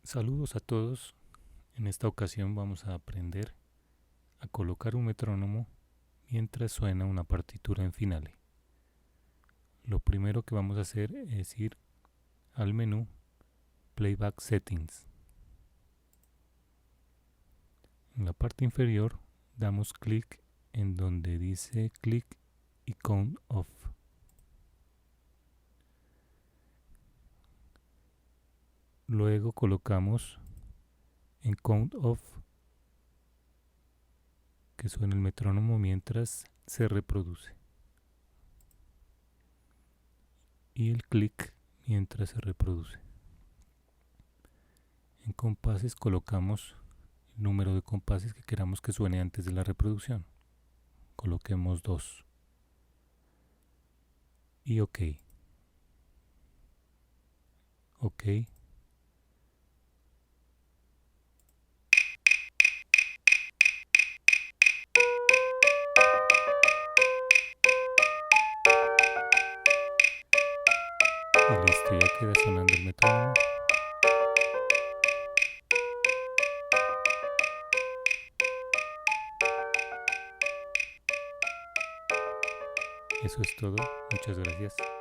Saludos a todos. En esta ocasión vamos a aprender a colocar un metrónomo mientras suena una partitura en Finale. Lo primero que vamos a hacer es ir al menú Playback Settings. En la parte inferior damos clic en donde dice Click y Count Off. Luego colocamos en Count Off que suena el metrónomo mientras se reproduce y el clic mientras se reproduce. En compases colocamos el número de compases que queramos que suene antes de la reproducción. Coloquemos 2 y OK. OK. Y listo, ya queda sonando el metrónomo. Eso es todo. Muchas gracias.